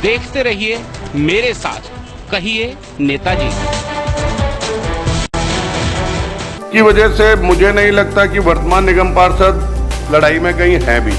देखते रहिए मेरे साथ, कहिए नेताजी। की वजह से मुझे नहीं लगता कि वर्तमान निगम पार्षद लड़ाई में कहीं है भी।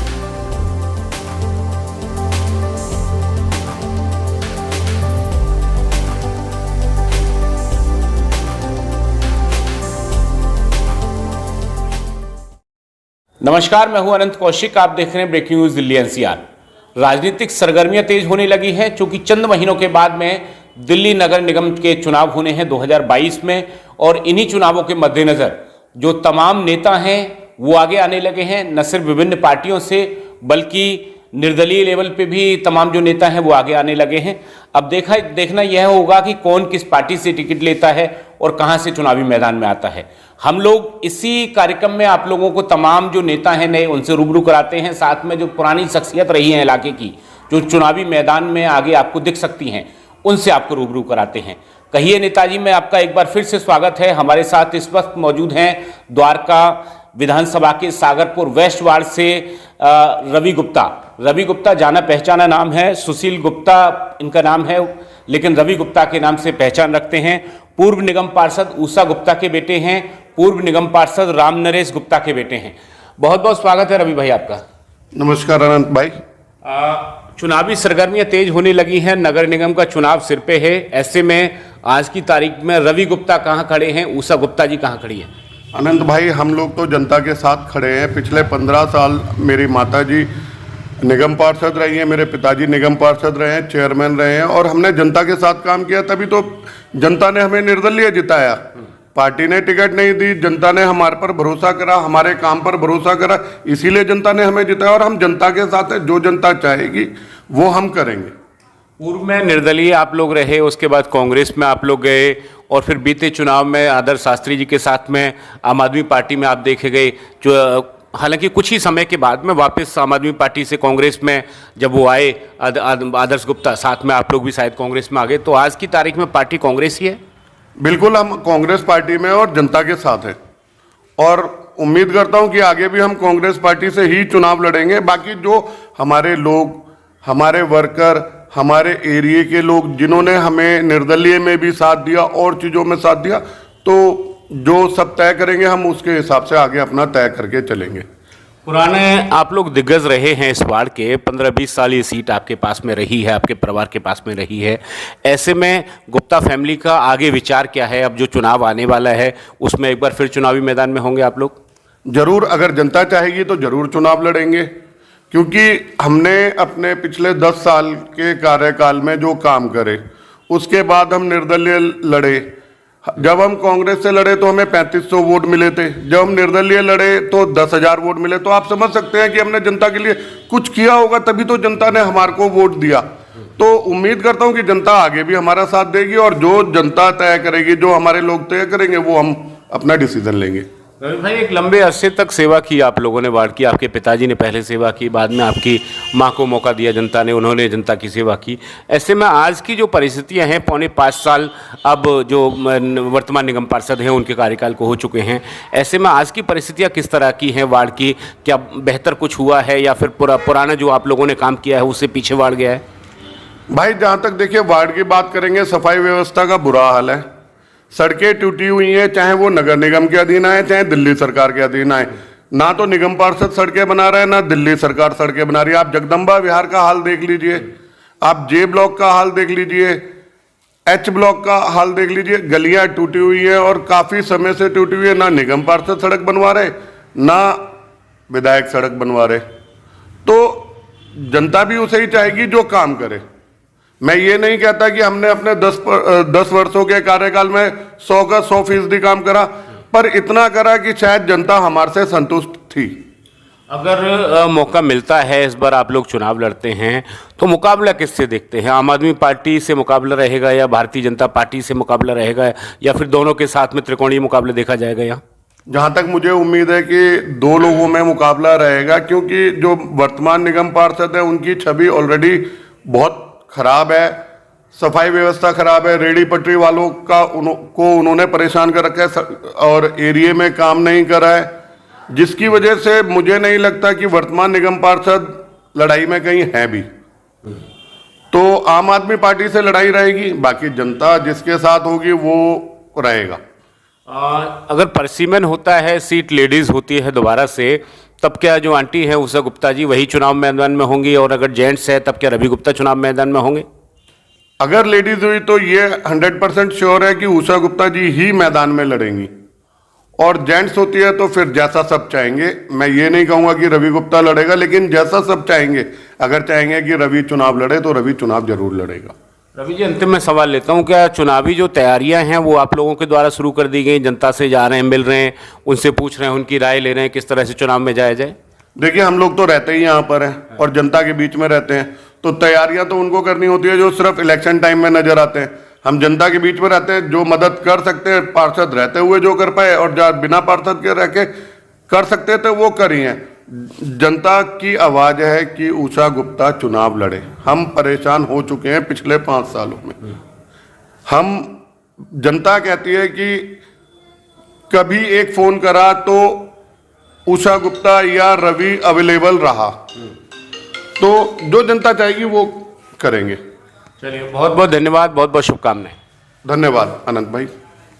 नमस्कार, मैं हूं अनंत कौशिक। आप देख रहे हैं ब्रेकिंग न्यूज दिल्ली एनसीआर। राजनीतिक सरगर्मियां तेज होने लगी हैं क्योंकि चंद महीनों के बाद में दिल्ली नगर निगम के चुनाव होने हैं 2022 में, और इन्हीं चुनावों के मद्देनजर जो तमाम नेता हैं वो आगे आने लगे हैं, न सिर्फ विभिन्न पार्टियों से बल्कि निर्दलीय लेवल पे भी तमाम जो नेता हैं वो आगे आने लगे हैं। अब देखना यह होगा कि कौन किस पार्टी से टिकट लेता है और कहां से चुनावी मैदान में आता है। हम लोग इसी कार्यक्रम में आप लोगों को तमाम जो नेता हैं नए उनसे रूबरू कराते हैं, साथ में जो पुरानी शख्सियत रही हैं इलाके की, जो चुनावी मैदान में आगे आपको दिख सकती हैं, उनसे आपको रूबरू कराते हैं। कहिए नेताजी में आपका एक बार फिर से स्वागत है। हमारे साथ इस वक्त मौजूद हैं द्वारका विधानसभा के सागरपुर वेस्ट वार्ड से रवि गुप्ता। रवि गुप्ता जाना पहचाना नाम है, सुशील गुप्ता इनका नाम है, लेकिन रवि गुप्ता के नाम से पहचान रखते हैं। पूर्व निगम पार्षद ऊषा गुप्ता के बेटे हैं, पूर्व निगम पार्षद राम नरेश गुप्ता के बेटे हैं। बहुत बहुत स्वागत है रवि भाई आपका। नमस्कार अनंत भाई। चुनावी सरगर्मियां तेज होने लगी हैं, नगर निगम का चुनाव सिर पे है। ऐसे में आज की तारीख में रवि गुप्ता कहाँ खड़े हैं, ऊषा गुप्ता जी कहाँ खड़ी हैं? अनंत भाई, हम लोग तो जनता के साथ खड़े हैं। पिछले 15 साल मेरी माता जी निगम पार्षद रही हैं, मेरे पिताजी निगम पार्षद रहे हैं, चेयरमैन रहे हैं, और हमने जनता के साथ काम किया। तभी तो जनता ने हमें निर्दलीय जिताया। पार्टी ने टिकट नहीं दी, जनता ने हमारे पर भरोसा करा, हमारे काम पर भरोसा करा, इसीलिए जनता ने हमें जिताया। और हम जनता के साथ है, जो जनता चाहेगी वो हम करेंगे। पूर्व में निर्दलीय आप लोग रहे, उसके बाद कांग्रेस में आप लोग गए, और फिर बीते चुनाव में आदर्श शास्त्री जी के साथ में आम आदमी पार्टी में आप देखे गए, जो हालांकि कुछ ही समय के बाद में वापस आम आदमी पार्टी से कांग्रेस में जब वो आए आदर्श गुप्ता, साथ में आप लोग भी शायद कांग्रेस में आ गए। तो आज की तारीख में पार्टी कांग्रेस ही है? बिल्कुल, हम कांग्रेस पार्टी में और जनता के साथ हैं, और उम्मीद करता हूं कि आगे भी हम कांग्रेस पार्टी से ही चुनाव लड़ेंगे। बाकी जो हमारे लोग, हमारे वर्कर, हमारे एरिया के लोग जिन्होंने हमें निर्दलीय में भी साथ दिया और चीज़ों में साथ दिया, तो जो सब तय करेंगे हम उसके हिसाब से आगे अपना तय करके चलेंगे। पुराने आप लोग दिग्गज रहे हैं इस वार्ड के, 15-20 साल ये सीट आपके पास में रही है, आपके परिवार के पास में रही है। ऐसे में गुप्ता फैमिली का आगे विचार क्या है? अब जो चुनाव आने वाला है उसमें एक बार फिर चुनावी मैदान में होंगे आप लोग? जरूर, अगर जनता चाहेगी तो जरूर चुनाव लड़ेंगे, क्योंकि हमने अपने पिछले 10 साल के कार्यकाल में जो काम करे, उसके बाद हम निर्दलीय लड़े। जब हम कांग्रेस से लड़े तो हमें 3500 वोट मिले थे, जब हम निर्दलीय लड़े तो 10,000 वोट मिले। तो आप समझ सकते हैं कि हमने जनता के लिए कुछ किया होगा, तभी तो जनता ने हमारे को वोट दिया। तो उम्मीद करता हूं कि जनता आगे भी हमारा साथ देगी, और जो जनता तय करेगी, जो हमारे लोग तय करेंगे, वो हम अपना डिसीजन लेंगे। रवि भाई, एक लंबे अरसे तक सेवा की आप लोगों ने वार्ड की, आपके पिताजी ने पहले सेवा की, बाद में आपकी माँ को मौका दिया जनता ने, उन्होंने जनता की सेवा की। ऐसे में आज की जो परिस्थितियां हैं, 5.25 साल अब जो वर्तमान निगम पार्षद हैं उनके कार्यकाल को हो चुके हैं, ऐसे में आज की परिस्थितियां किस तरह की हैं वार्ड की? क्या बेहतर कुछ हुआ है या फिर पुराना जो आप लोगों ने काम किया है उससे पीछे वार्ड गया है? भाई, जहाँ तक देखिए वार्ड की बात करेंगे, सफाई व्यवस्था का बुरा हाल है। सड़कें टूटी हुई हैं, चाहे वो नगर निगम के अधीन आए, चाहे दिल्ली सरकार के अधीन आए। ना तो निगम पार्षद सड़कें बना रहे हैं, ना दिल्ली सरकार सड़कें बना रही है। आप जगदम्बा विहार का हाल देख लीजिए, आप जे ब्लॉक का हाल देख लीजिए, एच ब्लॉक का हाल देख लीजिए। गलियां टूटी हुई हैं और काफी समय से टूटी हुई है। ना निगम पार्षद सड़क बनवा रहे, ना विधायक सड़क बनवा रहे। तो जनता भी उसे ही चाहेगी जो काम करे। मैं ये नहीं कहता कि हमने अपने 10 वर्षों के कार्यकाल में 100 का 100% काम करा, पर इतना करा कि शायद जनता हमारे से संतुष्ट थी। अगर मौका मिलता है, इस बार आप लोग चुनाव लड़ते हैं, तो मुकाबला किससे देखते हैं? आम आदमी पार्टी से मुकाबला रहेगा या भारतीय जनता पार्टी से मुकाबला रहेगा, या फिर दोनों के साथ में त्रिकोणीय मुकाबला देखा जाएगा? यहाँ जहाँ तक मुझे उम्मीद है कि 2 लोगों में मुकाबला रहेगा, क्योंकि जो वर्तमान निगम पार्षद है उनकी छवि ऑलरेडी बहुत खराब है। सफाई व्यवस्था खराब है, रेडी पटरी वालों को उन्होंने परेशान कर रखा है, और एरिया में काम नहीं करा है, जिसकी वजह से मुझे नहीं लगता कि वर्तमान निगम पार्षद लड़ाई में कहीं है भी। तो आम आदमी पार्टी से लड़ाई रहेगी, बाकी जनता जिसके साथ होगी वो रहेगा। अगर परसिमन होता है, सीट लेडीज होती है दोबारा से, तब क्या जो आंटी है उषा गुप्ता जी वही चुनाव मैदान में होंगी, और अगर जेंट्स है तब क्या रवि गुप्ता चुनाव मैदान में होंगे? अगर लेडीज हुई तो ये 100% श्योर है कि उषा गुप्ता जी ही मैदान में लड़ेंगी, और जेंट्स होती है तो फिर जैसा सब चाहेंगे, मैं ये नहीं कहूंगा कि रवि गुप्ता लड़ेगा, लेकिन जैसा सब चाहेंगे, अगर चाहेंगे कि रवि चुनाव लड़े तो रवि चुनाव जरूर लड़ेगा। रवि जी, अंतिम में सवाल लेता हूं, क्या चुनावी जो तैयारियां हैं वो आप लोगों के द्वारा शुरू कर दी गई? जनता से जा रहे हैं, मिल रहे हैं, उनसे पूछ रहे हैं, उनकी राय ले रहे हैं किस तरह से चुनाव में जाया जाए? देखिए, हम लोग तो रहते ही यहाँ पर हैं और जनता के बीच में रहते हैं, तो तैयारियां तो उनको करनी होती है जो सिर्फ इलेक्शन टाइम में नजर आते हैं। हम जनता के बीच में रहते हैं, जो मदद कर सकते हैं पार्षद रहते हुए जो कर पाए, और जो बिना पार्षद के रह के कर सकते थे वो करी हैं। जनता की आवाज है कि उषा गुप्ता चुनाव लड़े। हम परेशान हो चुके हैं पिछले 5 सालों में। हम जनता कहती है कि कभी एक फोन करा तो उषा गुप्ता या रवि अवेलेबल रहा, तो जो जनता चाहेगी वो करेंगे। चलिए, बहुत बहुत धन्यवाद, बहुत बहुत शुभकामनाएं। धन्यवाद अनंत भाई।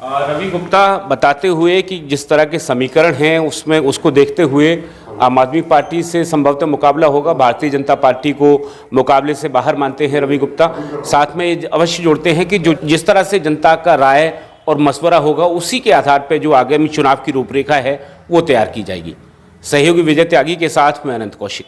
रवि गुप्ता बताते हुए कि जिस तरह के समीकरण हैं उसमें उसको देखते हुए आम आदमी पार्टी से संभवतः मुकाबला होगा, भारतीय जनता पार्टी को मुकाबले से बाहर मानते हैं रवि गुप्ता। साथ में ये अवश्य जोड़ते हैं कि जो जिस तरह से जनता का राय और मशवरा होगा उसी के आधार पर जो आगामी चुनाव की रूपरेखा है वो तैयार की जाएगी। सहयोगी विजय त्यागी के साथ मैं अनंत कौशिक।